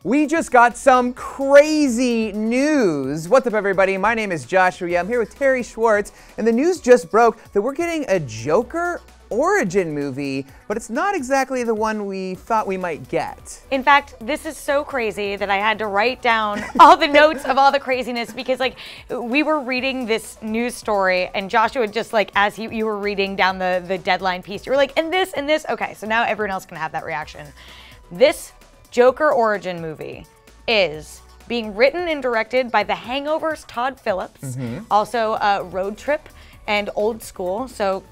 We just got some crazy news. What's up, everybody? My name is Joshua. I'm here with Terry Schwartz, and the news just broke that we're getting a Joker origin movie, but it's not exactly the one we thought we might get. In fact, this is so crazy that I had to write down all the notes of all the craziness because, like, we were reading this news story, and Joshua just, like, as you were reading down the deadline piece, you were like, and this, and this. Okay, so now everyone else can have that reaction. This Joker origin movie is being written and directed by The Hangover's Todd Phillips, also Road Trip and Old School, so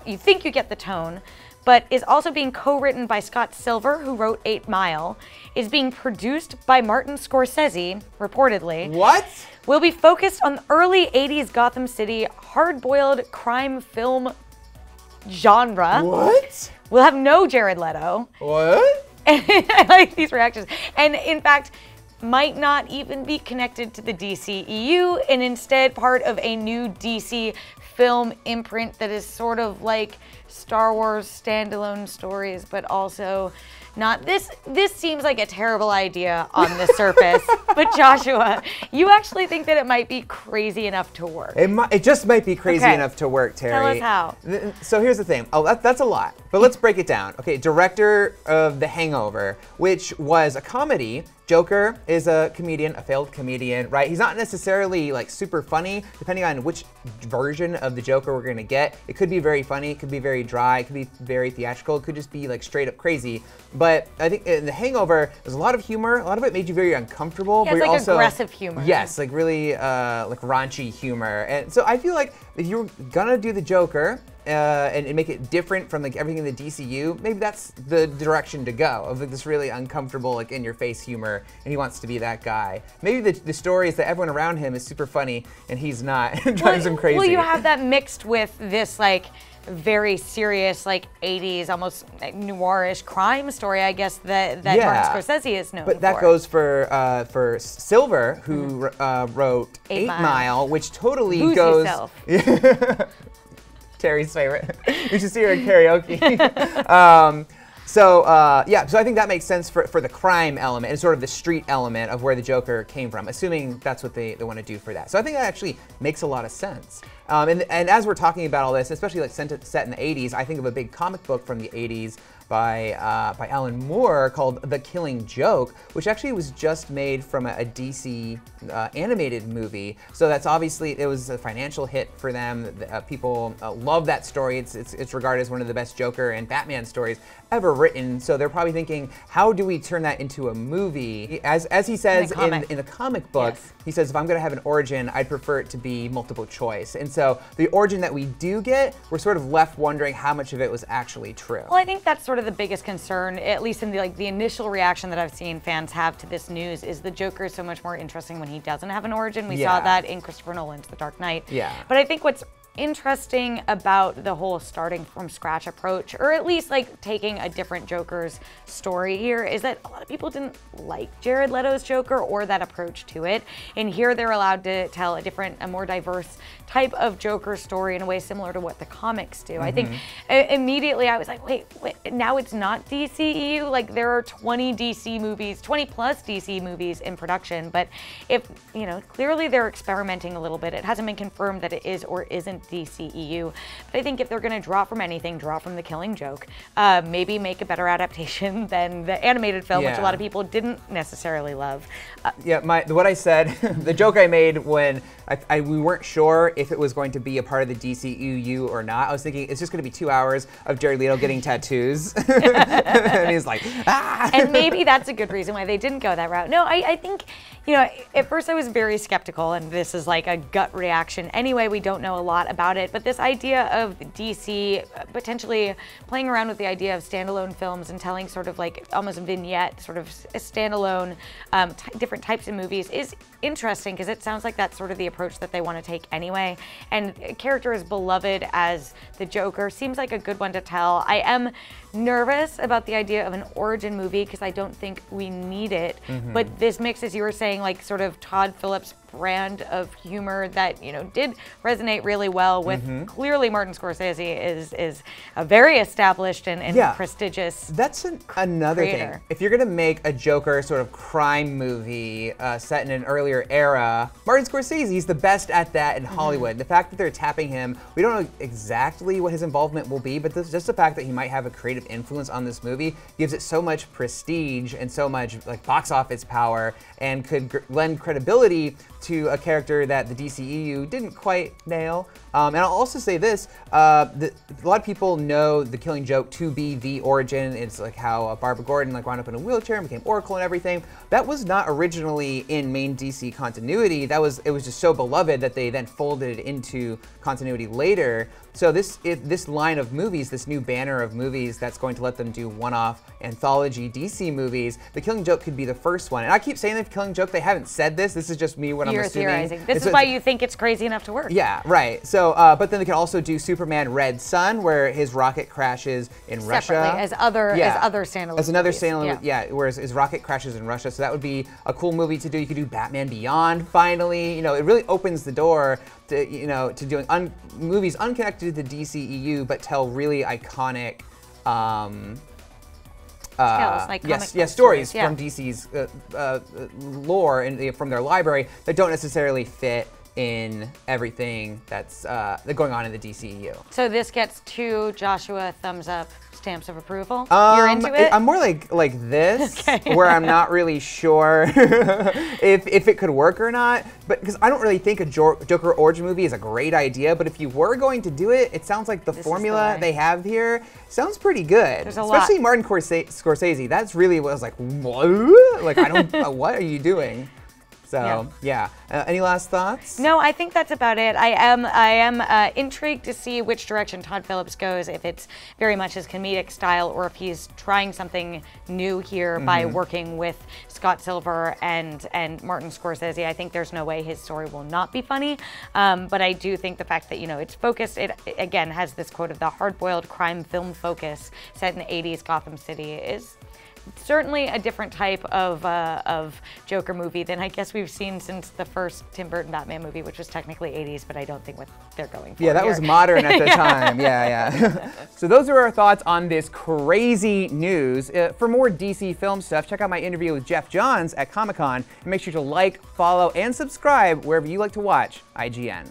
you think you get the tone, but is also being co-written by Scott Silver, who wrote 8 Mile, is being produced by Martin Scorsese, reportedly. What? Will be focused on the early 80s Gotham City hard-boiled crime film genre. What? We'll have no Jared Leto. What? I like these reactions. And in fact, might not even be connected to the DCEU and instead part of a new DC film imprint that is sort of like Star Wars standalone stories, but also not. This seems like a terrible idea on the surface, but Joshua, you actually think that it might be crazy enough to work. It just might be crazy enough to work, Terry. Tell us how. So here's the thing. Oh, that's a lot, but let's break it down. Okay, director of The Hangover, which was a comedy. Joker is a comedian, a failed comedian, right? He's not necessarily like super funny, depending on which version of the Joker we're gonna get. It could be very funny, it could be very dry, it could be very theatrical, it could just be like straight up crazy. But I think in The Hangover, there's a lot of humor. A lot of it made you very uncomfortable. Yeah, but it's like also, aggressive humor. Yes, like really like raunchy humor. And so I feel like if you're gonna do the Joker, and make it different from like everything in the DCU, maybe that's the direction to go, of like this really uncomfortable, like in-your-face humor, and he wants to be that guy. Maybe the story is that everyone around him is super funny, and he's not. It drives him crazy. Well, you have that mixed with this like very serious, like 80s, almost like noirish crime story, I guess, that Martin Scorsese is known for. But that goes for Silver, who wrote 8 Mile, which totally Lose goes. yourself. Terry's favorite. You should see her in karaoke. So I think that makes sense for the crime element and sort of the street element of where the Joker came from, assuming that's what they want to do for that. So I think that actually makes a lot of sense. And as we're talking about all this, especially like set in the 80s, I think of a big comic book from the 80s by Alan Moore called The Killing Joke, which actually was just made from a DC animated movie. So that's obviously, it was a financial hit for them. People love that story. It's regarded as one of the best Joker and Batman stories ever written. So they're probably thinking, how do we turn that into a movie? As he says in the comic book, he says, if I'm gonna have an origin, I'd prefer it to be multiple choice. And so the origin that we do get, we're sort of left wondering how much of it was actually true. Well, I think that's sort of the biggest concern, at least in the initial reaction that I've seen fans have to this news, is the Joker is so much more interesting when he doesn't have an origin. We saw that in Christopher Nolan's The Dark Knight. Yeah. But I think what's interesting about the whole starting from scratch approach, or at least like taking a different Joker's story here, is that a lot of people didn't like Jared Leto's Joker or that approach to it. And here they're allowed to tell a more diverse type of Joker story in a way similar to what the comics do. I think immediately I was like, wait, now it's not DCEU? Like there are 20 plus DC movies in production, but if, clearly they're experimenting a little bit. It hasn't been confirmed that it is or isn't DCEU, but I think if they're gonna draw from anything, draw from The Killing Joke. Maybe make a better adaptation than the animated film, which a lot of people didn't necessarily love. What I said, the joke I made when we weren't sure if it was going to be a part of the DCEU or not, I was thinking it's just gonna be 2 hours of Jared Leto getting tattoos. And he's like, ah! And maybe that's a good reason why they didn't go that route. No, I think, at first I was very skeptical, and this is like a gut reaction. Anyway, we don't know a lot about it, but this idea of DC potentially playing around with the idea of standalone films and telling sort of like almost vignette, sort of a standalone, different types of movies is interesting, because it sounds like that's sort of the approach that they want to take anyway. And a character as beloved as the Joker seems like a good one to tell. I am nervous about the idea of an origin movie because I don't think we need it. But this mix, as you were saying, like sort of Todd Phillips brand of humor that, you know, did resonate really well with clearly Martin Scorsese is a very established and prestigious That's another creator. thing. If you're gonna make a Joker sort of crime movie set in an earlier era, Martin Scorsese, he's the best at that in Hollywood. The fact that they're tapping him, we don't know exactly what his involvement will be, but just the fact that he might have a creative influence on this movie gives it so much prestige and so much like box office power, and could lend credibility to a character that the DCEU didn't quite nail. And I'll also say this, a lot of people know The Killing Joke to be the origin. It's like how Barbara Gordon like wound up in a wheelchair and became Oracle and everything. That was not originally in main DC continuity. It was just so beloved that they then folded it into continuity later. So this line of movies, this new banner of movies that's going to let them do one-off anthology DC movies, The Killing Joke could be the first one. And I keep saying The Killing Joke, they haven't said this. This is just me when I'm assuming. Theorizing. This is why you think it's crazy enough to work. Yeah, right. So, but then they can also do Superman Red Sun, where his rocket crashes in Russia. As other standalone As another movies. standalone, whereas his rocket crashes in Russia. So that would be a cool movie to do. You could do Batman Beyond, finally. You know, it really opens the door to, you know, to doing movies unconnected to the DCEU, but tell really iconic stories from DC's lore and from their library that don't necessarily fit in everything that's going on in the DCEU. So this gets 2 Joshua thumbs up stamps of approval? You're into it? I'm more like this, where I'm not really sure if it could work or not. But because I don't really think a Joker origin movie is a great idea, but if you were going to do it, it sounds like the formula they have here sounds pretty good. There's a Especially lot. Martin Scorsese. That's really what I was like, what? Like, I don't, what are you doing? So yeah, any last thoughts? No, I think that's about it. I am intrigued to see which direction Todd Phillips goes. If it's very much his comedic style, or if he's trying something new here by working with Scott Silver and Martin Scorsese. I think there's no way his story will not be funny. But I do think the fact that, you know, it's focused. It again has this quote of the hard-boiled crime film focus set in the '80s Gotham City is certainly a different type of Joker movie than I guess we've seen since the first Tim Burton Batman movie, which was technically '80s, but I don't think what they're going for. Yeah, that was modern at the time. Yeah. So those are our thoughts on this crazy news. For more DC film stuff, check out my interview with Jeff Johns at Comic-Con, and make sure to like, follow, and subscribe wherever you like to watch IGN.